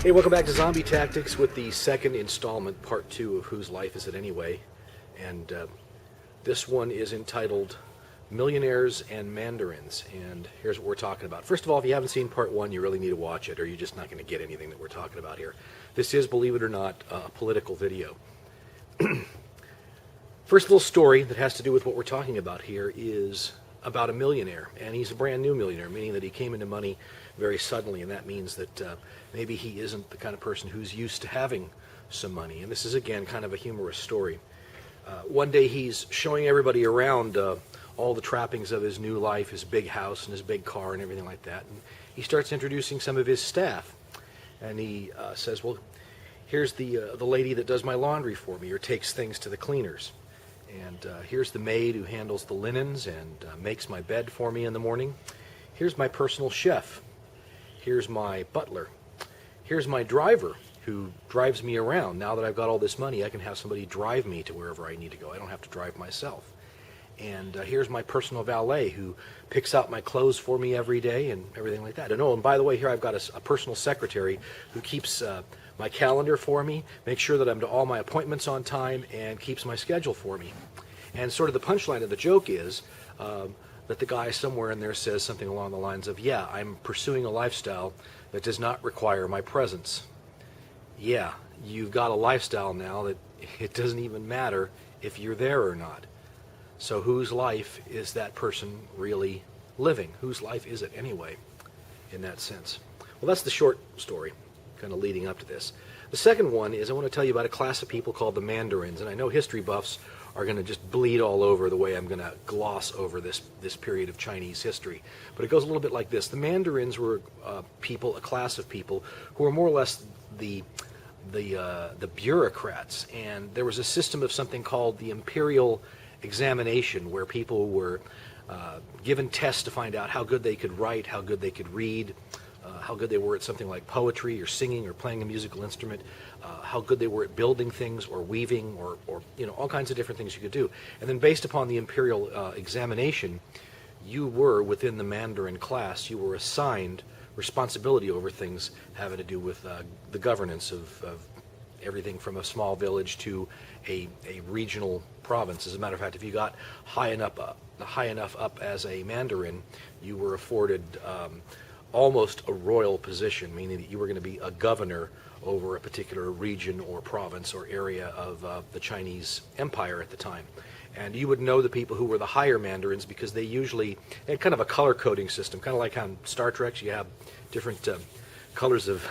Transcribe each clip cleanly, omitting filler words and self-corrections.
Hey, welcome back to Zombie Tactics with the second installment, part 2 of Whose Life Is It Anyway? And this one is entitled Millionaires and Mandarins, and here's what we're talking about. First of all, if you haven't seen part 1, you really need to watch it, or you're just not going to get anything that we're talking about here. This is, believe it or not, a political video. First little story that has to do with what we're talking about here is about a millionaire, and he's a brand new millionaire, meaning that he came into money very suddenly, and that means that maybe he isn't the kind of person who's used to having some money. And this is, again, kind of a humorous story. One day he's showing everybody around all the trappings of his new life, his big house and his big car and everything like that. And he starts introducing some of his staff. And he says, well, here's the lady that does my laundry for me or takes things to the cleaners. And here's the maid who handles the linens and makes my bed for me in the morning. Here's my personal chef. Here's my butler. Here's my driver who drives me around. Now that I've got all this money, I can have somebody drive me to wherever I need to go. I don't have to drive myself. And here's my personal valet who picks out my clothes for me every day and everything like that. And oh, and by the way, here I've got a personal secretary who keeps my calendar for me, makes sure that I'm to all my appointments on time, and keeps my schedule for me. And sort of the punchline of the joke is that the guy somewhere in there says something along the lines of, yeah, I'm pursuing a lifestyle that does not require my presence. Yeah, you've got a lifestyle now that it doesn't even matter if you're there or not. So whose life is that person really living? Whose life is it anyway, in that sense? Well, that's the short story, kind of leading up to this. The second one is I want to tell you about a class of people called the Mandarins, and I know history buffs are going to just bleed all over the way I'm going to gloss over this period of Chinese history. But it goes a little bit like this. The Mandarins were a class of people who were more or less the bureaucrats, and there was a system of something called the imperial examination where people were given tests to find out how good they could write, how good they could read, how good they were at something like poetry or singing or playing a musical instrument, how good they were at building things or weaving or all kinds of different things you could do. And then based upon the imperial examination, you were, within the Mandarin class, you were assigned responsibility over things having to do with the governance of everything from a small village to a regional province. As a matter of fact, if you got high enough up as a Mandarin, you were afforded almost a royal position, meaning that you were going to be a governor over a particular region or province or area of the Chinese Empire at the time. And you would know the people who were the higher Mandarins because they usually had kind of a color coding system, kind of like on Star Trek you have different colors of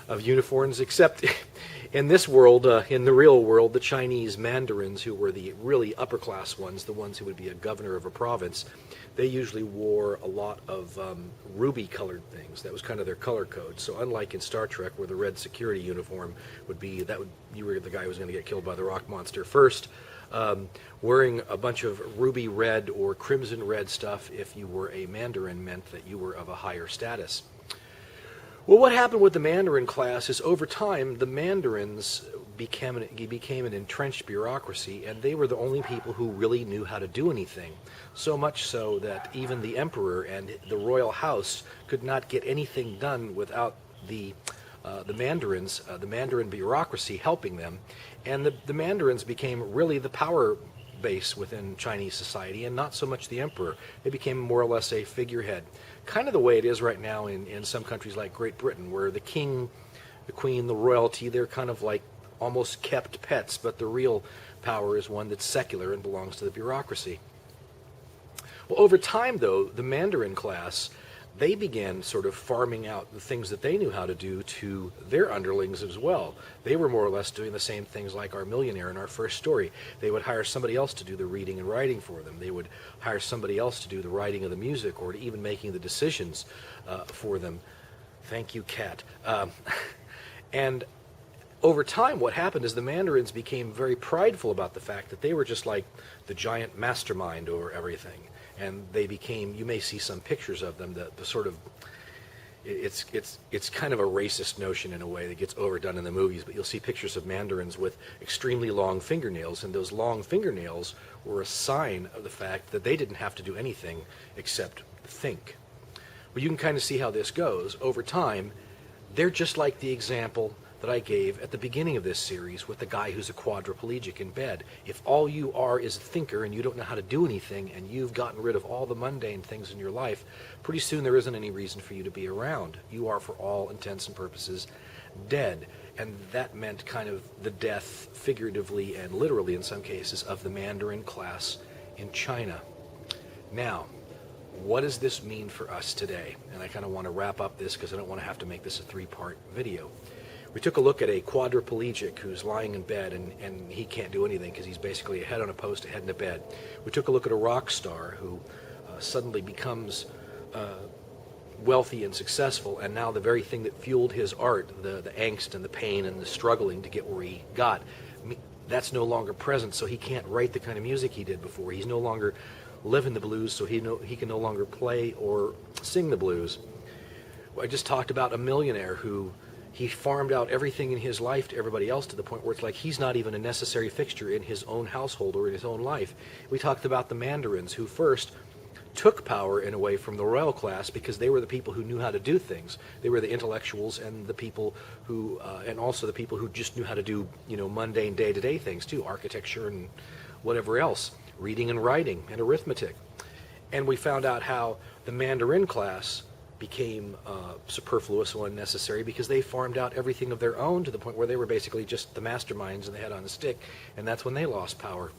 of uniforms, except in this world, in the real world, the Chinese Mandarins, who were the really upper class ones, the ones who would be a governor of a province, they usually wore a lot of ruby colored things. That was kind of their color code. So unlike in Star Trek, where the red security uniform would be, you were the guy who was going to get killed by the rock monster first, wearing a bunch of ruby red or crimson red stuff if you were a Mandarin meant that you were of a higher status. Well, what happened with the Mandarin class is over time the Mandarins became an entrenched bureaucracy, and they were the only people who really knew how to do anything. So much so that even the emperor and the royal house could not get anything done without the Mandarins, the Mandarin bureaucracy helping them. And the Mandarins became really the power base within Chinese society, and not so much the emperor. They became more or less a figurehead. Kind of the way it is right now in some countries like Great Britain, where the king, the queen, the royalty, they're kind of like almost kept pets, but the real power is one that's secular and belongs to the bureaucracy. Well, over time, though, the Mandarin class, they began sort of farming out the things that they knew how to do to their underlings as well. They were more or less doing the same things like our millionaire in our first story. They would hire somebody else to do the reading and writing for them. They would hire somebody else to do the writing of the music or even making the decisions for them. Thank you, Cat. And over time, what happened is the Mandarins became very prideful about the fact that they were just like the giant mastermind over everything. And they became, you may see some pictures of them, the sort of, it's kind of a racist notion in a way that gets overdone in the movies, but you'll see pictures of Mandarins with extremely long fingernails, and those long fingernails were a sign of the fact that they didn't have to do anything except think. Well, you can kind of see how this goes. Over time, They're just like the example that I gave at the beginning of this series with the guy who's a quadriplegic in bed. If all you are is a thinker and you don't know how to do anything and you've gotten rid of all the mundane things in your life, pretty soon there isn't any reason for you to be around. You are, for all intents and purposes, dead. And that meant kind of the death, figuratively and literally in some cases, of the Mandarin class in China. Now, what does this mean for us today? And I kind of want to wrap up this because I don't want to have to make this a three-part video. We took a look at a quadriplegic who's lying in bed and he can't do anything because he's basically a head on a post, a head in a bed. We took a look at a rock star who suddenly becomes wealthy and successful, and now the very thing that fueled his art, the angst and the pain and the struggling to get where he got, that's no longer present, so he can't write the kind of music he did before. He's no longer living the blues, so he can no longer play or sing the blues. I just talked about a millionaire who he farmed out everything in his life to everybody else to the point where it's like he's not even a necessary fixture in his own household or in his own life. We talked about the Mandarins who first took power in a way from the royal class because they were the people who knew how to do things. They were the intellectuals and the people who, and also the people who just knew how to do, mundane day-to-day things too, architecture and whatever else, reading and writing and arithmetic. And we found out how the Mandarin class became superfluous or unnecessary because they farmed out everything of their own to the point where they were basically just the masterminds and the head on the stick, and that's when they lost power.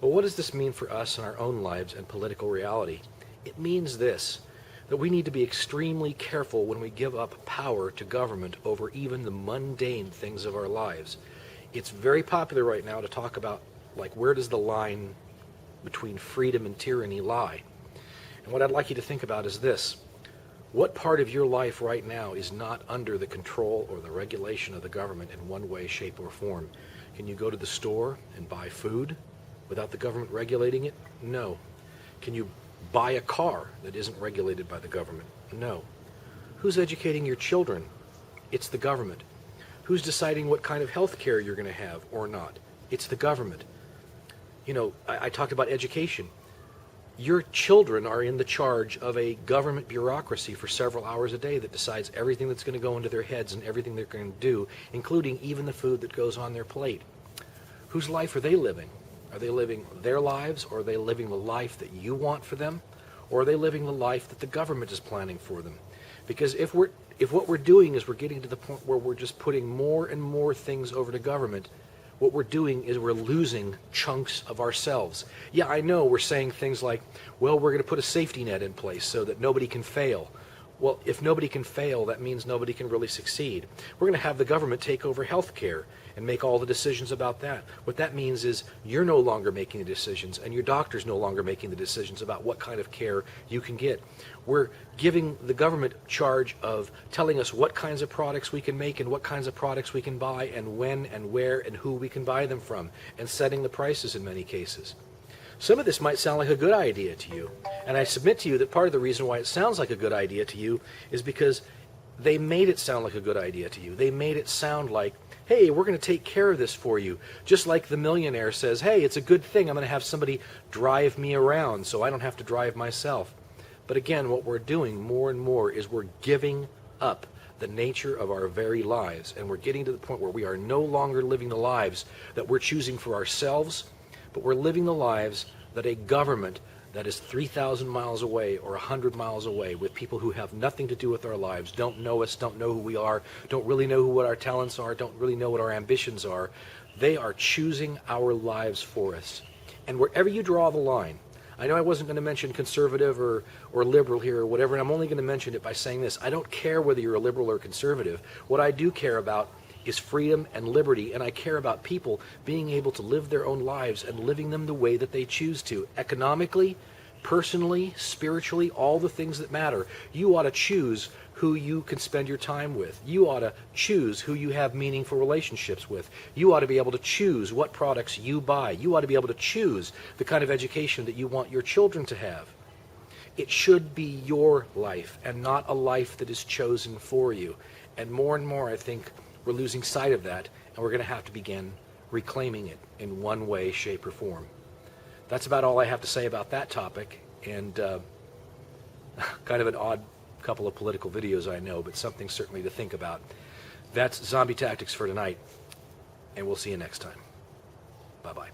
But what does this mean for us in our own lives and political reality? It means this, that we need to be extremely careful when we give up power to government over even the mundane things of our lives. It's very popular right now to talk about, like, where does the line between freedom and tyranny lie? And what I'd like you to think about is this. What part of your life right now is not under the control or the regulation of the government in one way, shape, or form? Can you go to the store and buy food without the government regulating it? No. Can you buy a car that isn't regulated by the government? No. Who's educating your children? It's the government. Who's deciding what kind of health care you're going to have or not? It's the government. I talked about education. Your children are in the charge of a government bureaucracy for several hours a day that decides everything that's going to go into their heads and everything they're going to do, including even the food that goes on their plate. Whose life are they living? Are they living their lives, or are they living the life that you want for them? Or are they living the life that the government is planning for them? Because if what we're doing is we're getting to the point where we're just putting more and more things over to government, what we're doing is we're losing chunks of ourselves. Yeah, I know we're saying things like, well, we're going to put a safety net in place so that nobody can fail. Well, if nobody can fail, that means nobody can really succeed. We're going to have the government take over health care and make all the decisions about that. What that means is you're no longer making the decisions, and your doctor's no longer making the decisions about what kind of care you can get. We're giving the government charge of telling us what kinds of products we can make and what kinds of products we can buy and when and where and who we can buy them from, and setting the prices in many cases. Some of this might sound like a good idea to you, and I submit to you that part of the reason why it sounds like a good idea to you is because they made it sound like a good idea to you. They made it sound like, hey, we're going to take care of this for you. Just like the millionaire says, hey, it's a good thing. I'm going to have somebody drive me around so I don't have to drive myself. But again, what we're doing more and more is we're giving up the nature of our very lives, and we're getting to the point where we are no longer living the lives that we're choosing for ourselves, but we're living the lives that a government that is 3,000 miles away or 100 miles away, with people who have nothing to do with our lives, don't know us, don't know who we are, don't really know what our talents are, don't really know what our ambitions are. They are choosing our lives for us. And wherever you draw the line, I know I wasn't going to mention conservative or liberal here or whatever, and I'm only going to mention it by saying this. I don't care whether you're a liberal or conservative. What I do care about is freedom and liberty, and I care about people being able to live their own lives and living them the way that they choose to. Economically, personally, spiritually, all the things that matter. You ought to choose who you can spend your time with. You ought to choose who you have meaningful relationships with. You ought to be able to choose what products you buy. You ought to be able to choose the kind of education that you want your children to have. It should be your life and not a life that is chosen for you. And more, I think, we're losing sight of that, and we're going to have to begin reclaiming it in one way, shape, or form. That's about all I have to say about that topic, and kind of an odd couple of political videos I know, but something certainly to think about. That's Zombie Tactics for tonight, and we'll see you next time. Bye-bye.